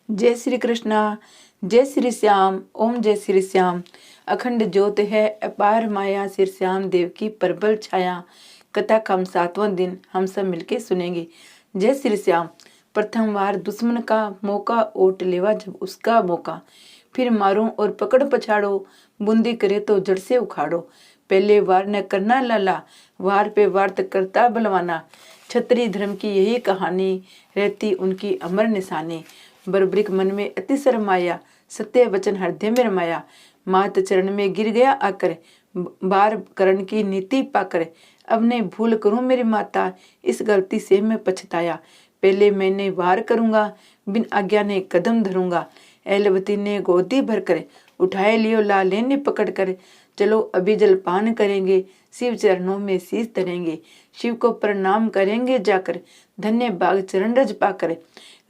जय श्री कृष्णा, जय श्री श्याम, ओम जय श्री श्याम। अखंड ज्योत है अपार माया, श्री श्याम देव की प्रबल छाया। कथा का हम 7वां दिन हम सब मिलके सुनेंगे। जय श्री श्याम। प्रथम बार दुश्मन का मौका ओट लेवा जब उसका मौका, फिर मारूं और पकड़ पछाड़ो, बूंदी करे तो जड़ से उखाड़ो। पहले वार न करना लाला, वार पे वार तक करता बलवाना। क्षत्रिय धर्म की यही कहानी, रहती उनकी अमर निशानी। बर्बरिक मन में अति शरमाया, सत्य वचन हृदय में रमाया। मात चरण में गिर गया आकर, बार करण की नीति पाकर। अब नहीं भूल करूं मेरी माता, इस गलती से मैं पछताया। पहले मैंने वार करूंगा, बिन आज्ञा ने कदम धरूंगा। एलवती ने गोदी भर कर उठाए लियो लाले ने पकड़ कर। चलो अभी जलपान करेंगे, शिव चरणों में शीश धरेंगे। शिव को प्रणाम करेंगे जाकर, धन्य बाग चरण रज पाकर।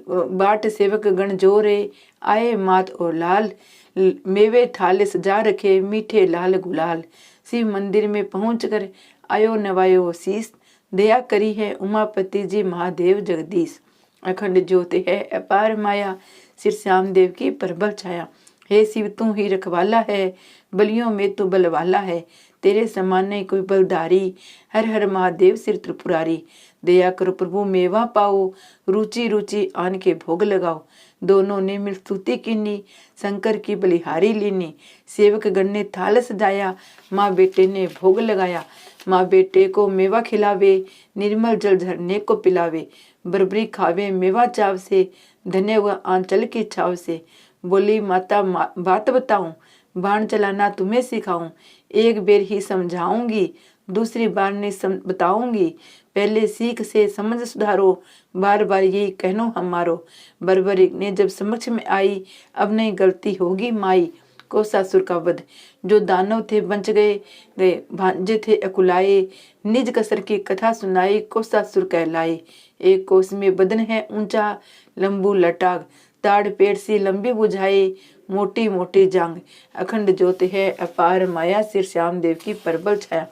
बाट सेवक गण जोरे, आए मात और लाल। मेवे थाले सजा रखे, मीठे लाल गुलाल। शिव मंदिर में पहुंच कर आयो नवायो शीस। दया करी है उमापति जी महादेव जगदीश। अखंड ज्योति है अपार माया, श्री श्याम देव की प्रबल छाया। हे शिव तू ही रखवाला है, बलियों में तू बलवाला है। तेरे समान नहीं कोई बलधारी, हर हर महादेव सिर त्रिपुरारी। दया करो प्रभु मेवा पाओ, रुचि रुचि आन के भोग लगाओ। दोनों ने मिल स्तुति कीनी, शंकर की बलिहारी लीनी। सेवक गण ने थाल सजाया, माँ बेटे ने भोग लगाया। माँ बेटे को मेवा खिलावे, निर्मल जल झरने को पिलावे। बरबरी खावे मेवा चाव से, धन्य हुआ आंचल की छाव से। बोली माता बात बताऊं, बाण चलाना तुम्हें सिखाऊं। एक बेर ही समझाऊंगी, दूसरी बार नहीं बताऊंगी। पहले सीख से समझ सुधारो, बार बार यही कहनो हमारो। बर्बरी ने जब समक्ष में आई, अब नहीं गलती होगी माई। कोसासुर का वध, जो दानव थे बच गए भांजे थे अकुलाए। निज कसर की कथा सुनाई, कोसासुर कहलाए। एक कोस में बदन है ऊंचा, लंबू लटाग। ताड़ पेड़ सी लंबी बुझाई, मोटी मोटी जांग। अखंड ज्योति है अपार माया, श्री श्याम देव की प्रबल छाया।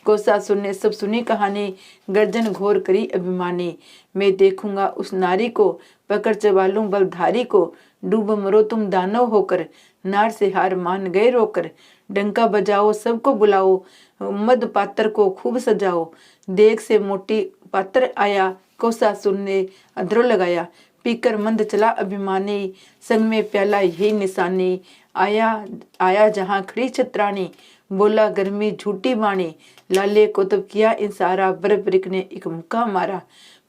कोसासुर ने सब सुनी कहानी, गर्जन घोर करी अभिमानी। मैं देखूंगा उस नारी को, पकड़ चबालूं बलधारी को। डूब मरो तुम दानव होकर, नार से हार मान गए रोकर। डंका बजाओ सबको बुलाओ, मद पात्र को खूब सजाओ। देख से मोटी पात्र आया, कोसासुर ने अधरो लगाया। पीकर मंद चला अभिमानी, संग में प्याला यही निशानी। आया जहां खड़ी छत्रानी, बोला गर्मी झूठी बाणी। लाले को तब किया इंसारा, बर्बरिक ने एक मुक्का मारा।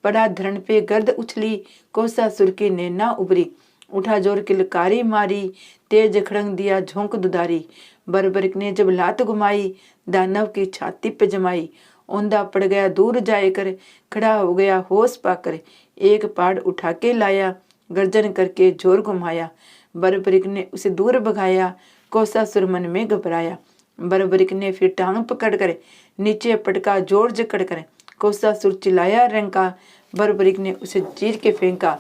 पड़ा धरण पे गर्द उछली, कोसासुर की नैना उभरी। उठा जोर किलकारी मारी, तेज खड़ंग दिया झोंक दुधारी। बर्बरिक ने जब लात घुमाई, दानव की छाती पे जमाई। औंधा पड़ गया दूर जाए कर, खड़ा हो गया होश पाकर। एक पाड़ उठा के लाया, गर्जन करके जोर घुमाया। बर्बरिक ने उसे दूर भगाया, कोसासुर मन में घबराया। बर्बरिक ने फिर टांग पकड़ कर नीचे पटका जोर जकड़ कर। कोसासुर चिल्लाया रंका, बर्बरिक ने उसे चीर के फेंका।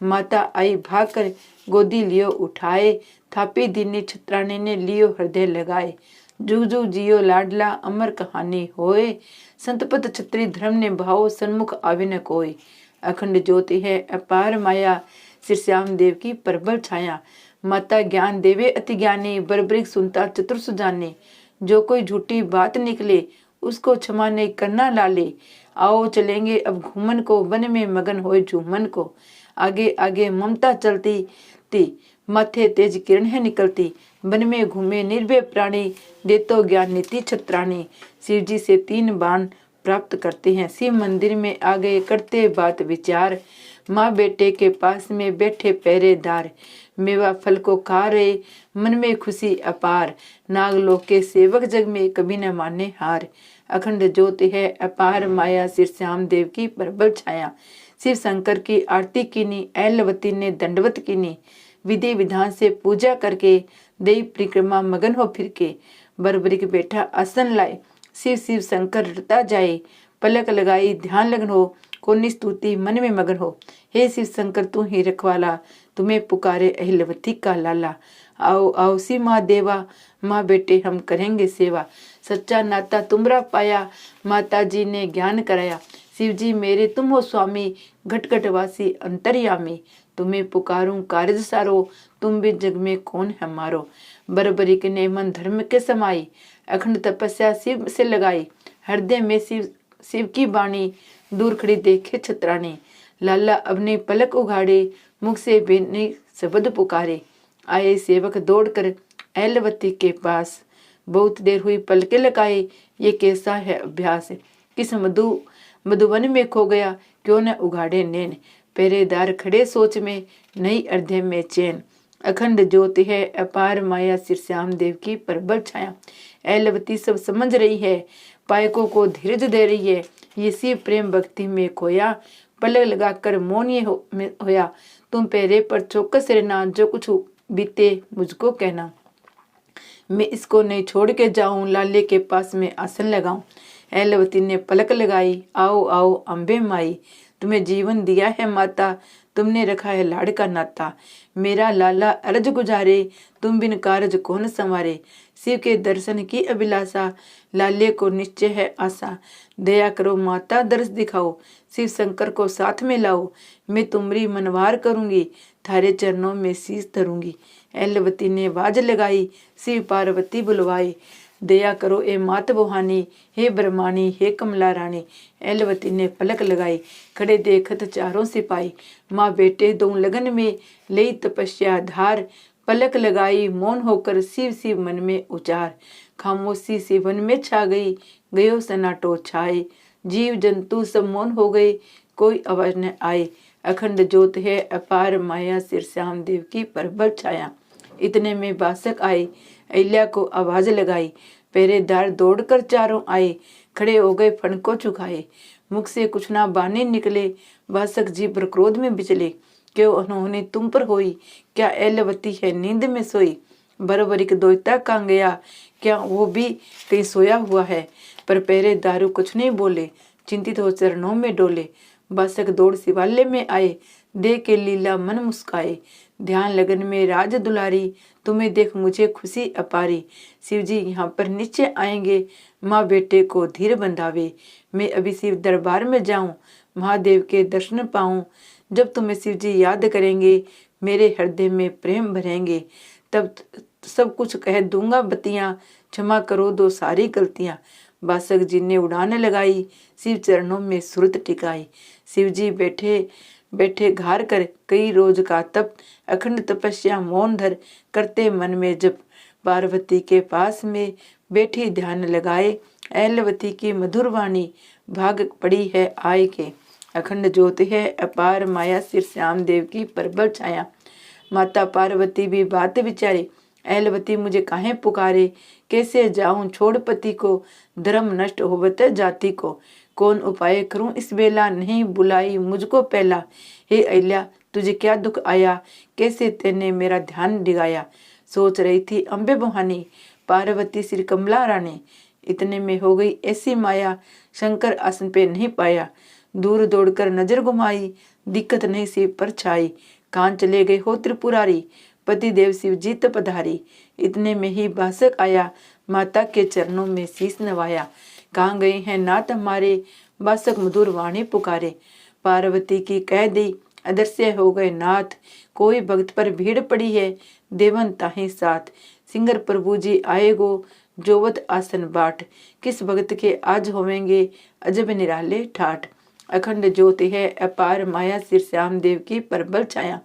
माता आई भाग कर गोदी लियो उठाए, थापी दीनी छत्राने ने लियो हृदय लगाए। जुग जुग जियो लाडला अमर कहानी होए, संतपत छत्री धर्म ने भाव सन्मुख आवे न कोई। अखंड ज्योति है अपार माया, श्री श्याम देव की प्रबल छाया। माता ज्ञान देवे अति ज्ञानी, बर्बरिक सुनता चतुर सुजाने। जो कोई झूठी बात निकले, उसको क्षमा नहीं करना लाले। आओ चलेंगे अब घूमन को, वन में मगन होए झूमन को। आगे आगे ममता चलती थी, माथे तेज किरण है निकलती। वन में घूमे निर्भय प्राणी, देतो ज्ञान नीति छत्राणी। शिव जी से 3 बाण प्राप्त करते हैं, शिव मंदिर में आ गए करते बात विचार। माँ बेटे के पास में बैठे पहरेदार, मेवा फल को खा रहे मन में खुशी अपार। नागलोक के सेवक जग में कभी न माने हार। अखंड ज्योति है अपार माया, श्री श्याम देव की प्रबल छाया। शिव शंकर की आरती कीनी, ऐलवती ने दंडवत कीनी। विधि विधान से पूजा करके, देव परिक्रमा मगन हो फिर के। बर्बरिक बैठा आसन लाए, शिव शिव शंकर रटता जाए। पलक लगाई ध्यान लगन हो, कोनी स्तुति मन में मगन हो। हे शिव शंकर तू ही रखवाला, तुम्हें पुकारे अहिलवती का लाला। आओ आओ सी माँ देवा, माँ बेटे हम करेंगे सेवा। सच्चा नाता तुमरा पाया, माता जी ने ज्ञान कराया। शिव जी मेरे तुम हो स्वामी, घट घट वासी अंतर्यामी। तुम्हें पुकारूं कारज सारो, तुम भी जग में कौन है मारो। बरबरिक ने मन धर्म के समाई, अखंड तपस्या शिव से लगाई। हृदय में शिव की बाणी, दूर खड़ी देखे छत्राणी। लाला अपनी पलक उघाड़े, मुख से बेनी शब्द पुकारे। आए सेवक दौड़कर ऐलवती के पास, बहुत देर हुई पलके लगाए, ये कैसा है अभ्यास। किस मधुवन में खो गया, क्यों न उघाड़े नैन। पहरेदार खड़े सोच में, नई अर्धे में चैन। अखंड ज्योति है अपार माया, श्री श्याम देव की प्रबल छाया। ऐलवती सब समझ रही है, पायकों को धीरज दे रही है। ये शिव प्रेम भक्ति में खोया, पलक लगाकर मौन ये होया। तुम पहरे पर चौकस रहना, जो कुछ बीते मुझको कहना। मैं इसको नहीं छोड़ के जाऊं, लाले के पास में आसन लगाऊं। ऐलवती ने पलक लगाई, आओ आओ अम्बे माई, तुम्हें जीवन दिया है माता, तुमने रखा है लाड़ का नाता। मेरा लाला अर्ज गुजारे, तुम बिन कारज कौन संवारे। शिव के दर्शन की अभिलाषा, लाले को निश्चय है आशा। दया करो माता दर्श दिखाओ, शिव शंकर को साथ में लाओ। मैं तुमरी मनवार करूंगी, थारे चरणों में शीश धरूंगी। ऐलवती ने बाज लगाई, शिव पार्वती बुलवाई। दया करो ए मात बुहानी, हे ब्रह्मानी हे कमला रानी। ऐलवती ने पलक लगाई, खड़े देखत चारों सिपाही। माँ बेटे दो लगन में, लई तपस्या धार। पलक लगाई मौन होकर, शिव शिव मन में उचार। खामोशी सी वन में छा गई, गयो सन्नाटो छाए। जीव जंतु सब मौन हो गए, कोई आवाज न आए। अखंड ज्योत है अपार माया, श्री श्याम देव की प्रबल छाया। इतने में बासक आए, अहिल्या को आवाज लगाई। पहरेदार दौड़कर चारों आए, खड़े हो गए फणको चुकाए। मुख से कुछ ना बाने निकले, बासक जी पर क्रोध में बिचले। क्यों उन्होंने तुम पर होई, क्या ऐलवती है नींद में सोई। बरबरिक दोयता कहाँ गया, क्या वो भी कहीं सोया हुआ है। पर पहरेदारू कुछ नहीं बोले, चिंतित हो चरणों में डोले। बासक दौड़ शिवालय में आए, देख के लीला मन मुस्काए। ध्यान लगन में राज दुलारी, तुम्हें देख मुझे खुशी अपारी। शिवजी यहाँ पर निश्चय आएंगे, माँ बेटे को धीर बंधावे। मैं अभी शिव दरबार में जाऊं, महादेव के दर्शन पाऊं। जब तुम्हें शिवजी याद करेंगे, मेरे हृदय में प्रेम भरेंगे। तब सब कुछ कह दूंगा बतियां, क्षमा करो दो सारी गलतियां। बासक जी ने उड़ान लगाई, शिव चरणों में सुरत टिकाई। शिवजी बैठे बैठे घार कर, कई रोज का तप। अखंड तपस्या मौन धर, करते मन में जप। पार्वती के पास में बैठी ध्यान लगाए, ऐलवती की मधुर वाणी, भाग पड़ी है आय के। अखंड ज्योति है अपार माया, श्री श्याम देव की प्रबल छाया। माता पार्वती भी बात विचारे, ऐलवती मुझे काहे पुकारे। कैसे जाऊं छोड़ पति को, धर्म नष्ट होवत जाति को। कौन उपाय करूं इस बेला, नहीं बुलाई मुझको पहला। हे अहिल्या तुझे क्या दुख आया, कैसे तेने मेरा ध्यान डिगाया। सोच रही थी अम्बे बुहानी, पार्वती श्री कमला रानी। इतने में हो गई ऐसी माया, शंकर आसन पे नहीं पाया। दूर दौड़कर नजर घुमाई, दिक्कत नहीं शिव पर छाई। कान चले गए हो त्रिपुरारी, पति देव शिव जीत पधारी। इतने में ही बासक आया, माता के चरणों में शीश नवाया। कहाँ गए हैं नाथ हमारे, बासक मधुर वाणी पुकारे। पार्वती की कह दी, अदृश्य हो गए नाथ। कोई भक्त पर भीड़ पड़ी है, देवन ताही साथ। सिंगर प्रभु जी आएगो, जोवत आसन बाट। किस भक्त के आज होवेंगे, अजब निराले ठाठ। अखंड ज्योति है अपार माया, श्री श्याम देव की प्रबल छाया।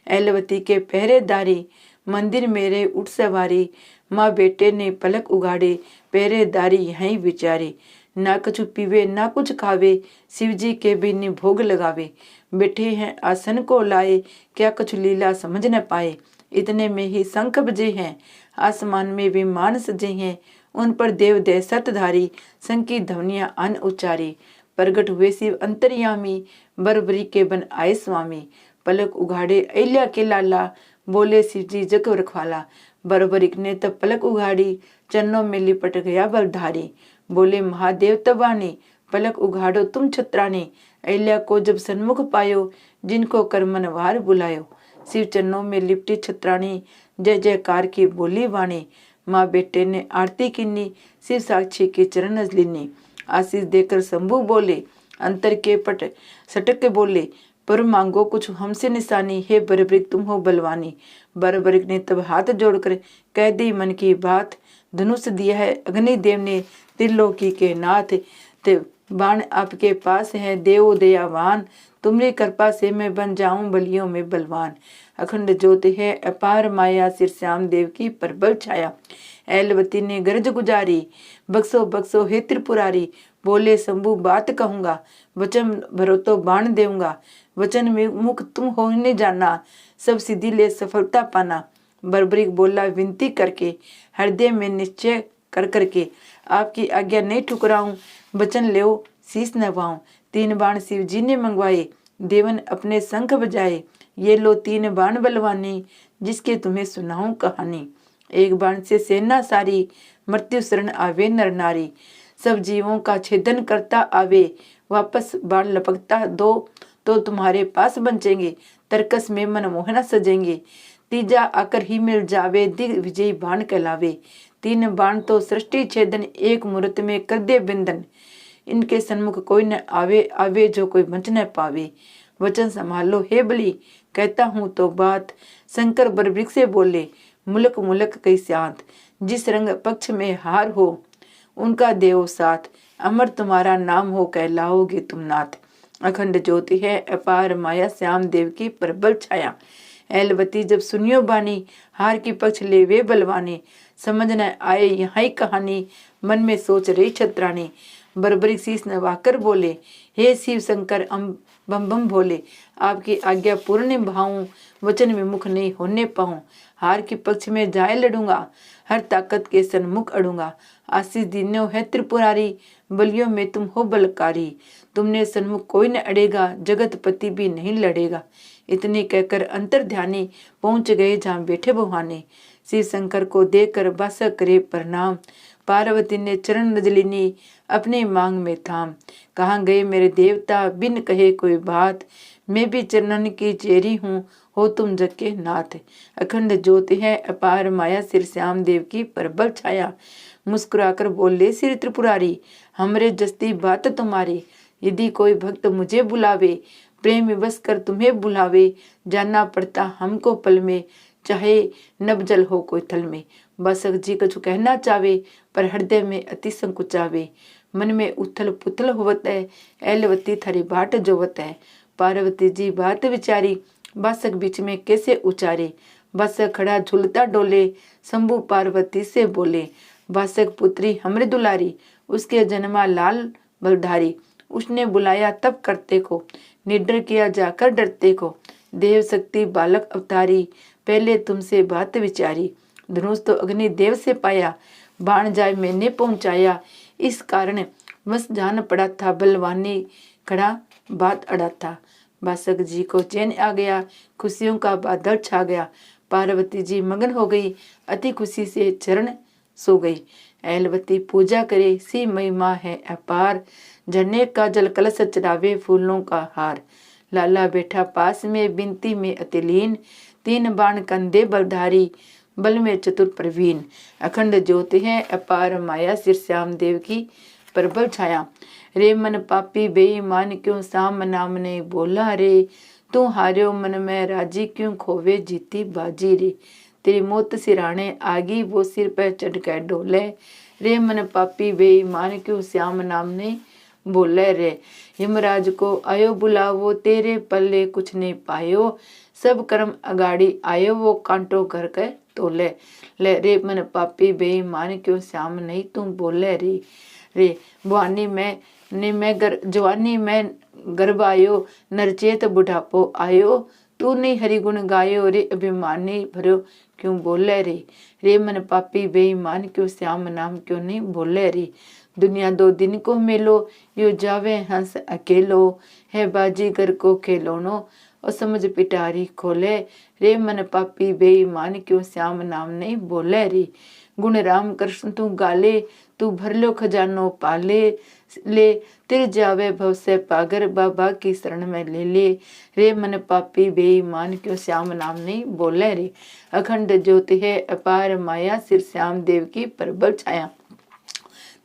ऐलवती के पहरेदारी, मंदिर मेरे उठ सवारी। माँ बेटे ने पलक उगाड़े, पहरेदारी यहीं विचारे। ना कुछ पीवे ना कुछ खावे, शिव जी के बिन भोग लगावे। बैठे हैं आसन को लाए, क्या कुछ लीला समझ न पाए। इतने में ही शंख बजे हैं, आसमान में विमान सजे हैं। उन पर देव दहशत धारी, शंख की ध्वनियां अन उच्चारी। प्रगट हुए शिव अंतर्यामी, बरबरी के बन आए स्वामी। पलक उघाड़े अहिल्या के लाला, बोले शिव जी जग रखवाला। बरबरिक ने तब पलक उघाड़ी, चरणों में लिपट गया बलधारी। बोले महादेव तबानी, पलक उघाड़ो तुम छत्रानी। अहिल्या को जब सन्मुख पायो, जिनको कर मनवार बुलायो। शिव चरणों में लिपटी छत्रानी, जय जयकार की बोली वाणी। माँ बेटे ने आरती किन्नी, शिव साक्षी के चरण लीनी। आशीष देकर शंभु बोले, अंतर के पट सटक के बोले, पर मांगो कुछ हमसे निशानी, हे बरबरिक तुम हो बलवानी। बरबरिक ने तब हाथ जोड़कर कह दी मन की बात, धनुष दिया है अग्निदेव ने त्रिलोकी के नाथ। ते बाण आपके पास है देव दयावान, तुम्हारी कृपा से मैं बन जाऊं बलियों में बलवान। अखंड ज्योत है अपार माया, सिर श्याम देव की प्रबल छाया। ऐलवती ने गरज गुजारी, बक्सो बक्सो हे त्रिपुरारी। बोले शंभु बात कहूंगा, वचन भरो तो बाण देऊंगा। वचन में मुख तुम हो नहीं जाना, सब सिद्धि ले सफलता पाना। बरबरीक बोला विनती करके, हृदय में निश्चय कर करके, आपकी आज्ञा नहीं ठुकराऊं, वचन ले शीस नवाऊं। 3 बाण शिव जी ने मंगवाए, देवन अपने शंख बजाए। ये लो 3 बाण बलवानी, जिसके तुम्हें सुनाऊं कहानी। 1 बाण से सेना सारी, मृत्यु शरण आवे नर नारी। सब जीवों का छेदन करता आवे, वापस बाण लपकता दो तो तुम्हारे पास बचेंगे। तरकस में मनमोहना सजेंगे, तीजा आकर ही मिल जावे, दिग विजयी बाण कहलावे। 3 बाण तो सृष्टि छेदन, एक मुहूर्त में कर दे बिंदन। इनके सन्मुख कोई न आवे, आवे जो कोई बच न पावे। वचन संभालो हे बलि, कहता हूँ तो बात। शंकर बरबृक से बोले, मुलक मुलक कई स्यांत। जिस रंग पक्ष में हार हो, उनका देव साथ। अमर तुम्हारा नाम हो, कहलाओगे तुम नाथ। अखंड ज्योति है अपार माया, श्याम देव की प्रबल छाया। ऐलवती जब सुनियो बानी, हार की पक्ष ले वे बलवानी। समझ न आए यहाँ कहानी, मन में सोच रही छत्रानी। बरबरिक शीस नवाकर बोले, हे शिव शंकर बम बम भोले। आपकी आज्ञा पूर्ण निभाऊं, वचन में मुख नहीं होने पाऊं। हार के पक्ष में जाए लड़ूंगा, हर ताकत के सन्मुख अड़ूंगा। आशीष दीन्यो है त्रिपुरारी, बलियों में तुम हो बलकारी। तुमने सन्मुख कोई न अड़ेगा, जगतपति भी नहीं लड़ेगा। इतने कहकर अंतर्ध्यानी पहुंच गए जहाँ बैठे भगवानी। शिव शंकर को देखकर बस करे प्रणाम, पार्वती ने चरण नजलिनी अपने मांग में थाम। कहाँ गए मेरे देवता, बिन कहे कोई बात। मैं भी चरणन की चेरी हूँ, हो तुम जग के नाथ। अखंड ज्योति है अपार माया, सिर श्याम देव की प्रबल छाया। मुस्कुराकर बोले श्री त्रिपुरारी, हमरे जस्ती बात तुम्हारी। यदि कोई भक्त मुझे बुलावे, प्रेम विवश कर तुम्हें बुलावे। जानना पड़ता हमको पल में, चाहे नभ जल हो कोई थल में। बसक जी कुछ कहना चावे, पर हृदय में अति संकुचावे। मन में उथल पुथल होवत है, ऐलवती थारी बाट जोवत है। पार्वती जी बात विचारी, बासक बीच में कैसे उचारे। बासक खड़ा झूलता डोले, शंभु पार्वती से बोले, बासक पुत्री हमरे दुलारी। उसके जन्मा लाल बलधारी, उसने बुलाया तब करते को, निडर किया जाकर डरते को। देव शक्ति बालक अवतारी, पहले तुमसे बात विचारी। धनुष तो अग्नि देव से पाया, बाण जाय मैंने पहुंचाया। इस कारण बस जान पड़ा था, बलवानी खड़ा बात अड़ा था। बासक जी को चैन आ गया, खुशियों का बादल छा गया। पार्वती जी मगन हो गई, अति खुशी से चरण सो गई। ऐलवती पूजा करे, सी महिमा है अपार। झरने का जल कलश चढ़ावे, फूलों का हार। लाला बैठा पास में, बिनती में अतिलीन। 3 बाण कंधे बलधारी, बल में चतुर प्रवीण। अखंड ज्योति है अपार माया, सिर श्याम देव की प्रबल छाया। रे मन पापी बेईमान, क्यों साम नाम ने बोला रे। तू हार्यो मन में राजी, क्यों खोवे जीती बाजी रे। तेरी मौत सिराने आगी, वो सिर पर चढ़ कर डोले। रे मन पापी बेईमान, क्यों श्याम नाम ने बोले रे। यमराज को आयो बुलावो, तेरे पल्ले कुछ नहीं पायो। सब कर्म अगाड़ी आयो, वो कांटो घर के तोले। ले रे मन पापी बेईमान, क्यों श्याम नहीं तुम बोले रे। रे जवानी में गर्भ आयो, नरचेत बुढ़ापो आयो। तू नहीं हरि गुण गायो रे, अभिमानी भरो क्यों बोले रे। रे मन पापी बेईमान, क्यों श्याम नाम क्यों नहीं बोले रे। दुनिया 2 दिन को मेलो, यो जावे हंस अकेलो। है बाजीगर को खेलोनो, और समझ पिटारी खोले। रे मन पापी बेईमान, क्यों श्याम नाम नहीं बोले रे। गुण राम कृष्ण तू गाले, तू भर लो खजानो पाले। ले तिर जावे भव से पागर, बाबा की शरण में ले ले। रे मन पापी बेईमान, क्यों श्याम नाम नहीं बोले रे। अखंड ज्योति है अपार माया, सिर श्याम देव की प्रबल छाया।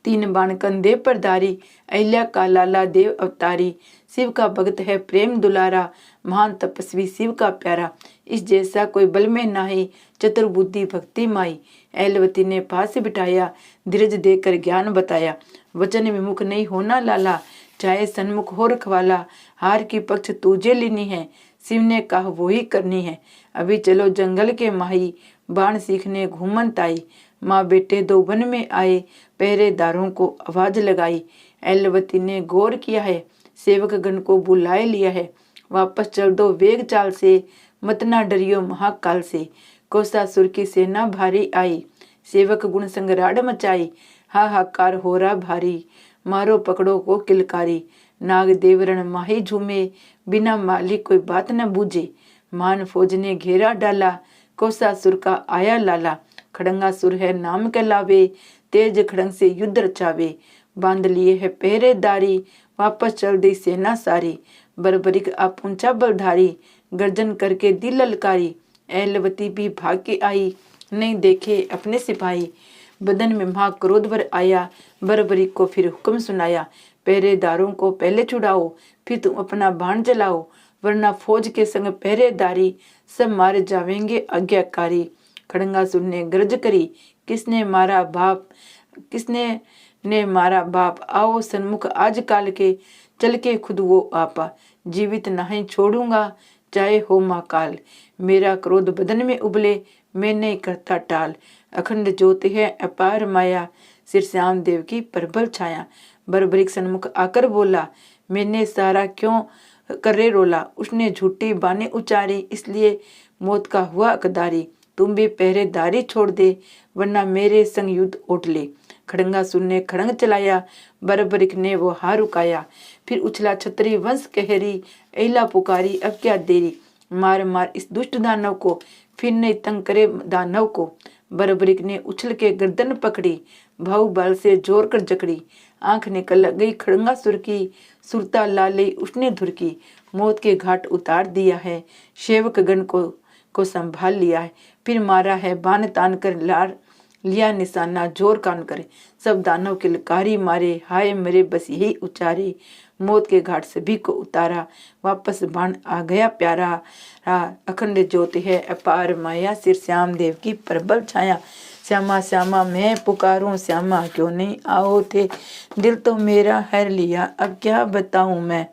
3 बाण कंधे पर धारी, अहिल्या का लाला देव अवतारी। शिव का भक्त है प्रेम दुलारा, महान तपस्वी शिव का प्यारा। इस जैसा कोई बल में नाही, चतुर्बुद्धि भक्ति माई। ऐलवती ने पास बिठाया, धीरज देकर ज्ञान बताया। वचन विमुख नहीं होना लाला, चाहे सन्मुख हो रखवाला। हार की पक्ष तुझे लेनी है, शिव ने कहा वो ही करनी है। अभी चलो जंगल के माही, बाण सीखने घूमन ताई। माँ बेटे दो वन में आए, पहरेदारों को आवाज लगाई। ऐलवती ने गौर किया है, सेवक गण को बुलाए लिया है। वापस चल दो वेग चाल से, मत ना डरियो महाकाल से। कौसासुर की सेना भारी आई, सेवक गुण संगराड़ मचाई। हाहाकार हो रहा भारी, मारो पकड़ो को किलकारी। नाग देवरण माही झूमे, बिना मालिक कोई बात न बूझे। मान फौज ने घेरा डाला, कौसासुर का आया लाला। खड़ंगासुर है नाम कहलावे, तेज खड़ंग से युद्ध रचावे। बांध लिए है पहरेदारी, वापस चल दी सेना सारी। बरबरिक आप ऊंचा बलधारी, गर्जन करके दिल ललकारी। ऐलवती भी भाग के आई, नहीं देखे अपने सिपाही। बदन में महा क्रोध भर आया, बरबरिक को फिर हुक्म सुनाया। पहरेदारों को पहले छुड़ाओ, फिर तुम अपना बाण जलाओ, वरना फौज के संग पहरेदारी, सब मारे जावेंगे आज्ञाकारी। खड़ंगासुर ने गर्ज करी, किसने मारा बाप, किसने ने मारा बाप। आओ सन्मुख आज काल के, चल के खुद वो आपा। जीवित नहीं छोड़ूंगा, चाहे हो माँ काल। मेरा क्रोध बदन में उबले, मैं नहीं करता टाल। अखंड ज्योति है अपार माया, सिर श्याम देव की प्रबल छाया। बरबरिक सन्मुख आकर बोला, मैंने सारा क्यों करे रोला। उसने झूठी बाने उचारी, इसलिए मौत का हुआ अकदारी। तुम भी पहरेदारी छोड़ दे, वरना मेरे संग युद्ध उठ ले। खड़ंगासुर ने खड़ंग चलाया, बरबरिक ने वो हार रुकाया। फिर उछला छतरी वंश कहरी, एला पुकारी अब क्या देरी। मार मार इस दुष्ट दानव को, फिर नहीं तंग करे दानव को। बरबरिक ने उछल के गर्दन पकड़ी, भाऊ बल से जोर कर जकड़ी। आंख निकल गई खड़ंगासुर की, सुरता ला ली उसने धुरकी। मौत के घाट उतार दिया है, सेवक गण को संभाल लिया है। फिर मारा है बाण तान कर लार, लिया निशाना जोर कान करे। सब दानव के लकारी मारे, हाय मेरे बस यही उचारे। मौत के घाट सभी को उतारा, वापस बाण आ गया प्यारा। अखंड ज्योति है अपार माया, सिर श्याम देव की प्रबल छाया। श्यामा श्यामा मैं पुकारूं, श्यामा क्यों नहीं आओ थे। दिल तो मेरा हर लिया, अब क्या बताऊं मैं।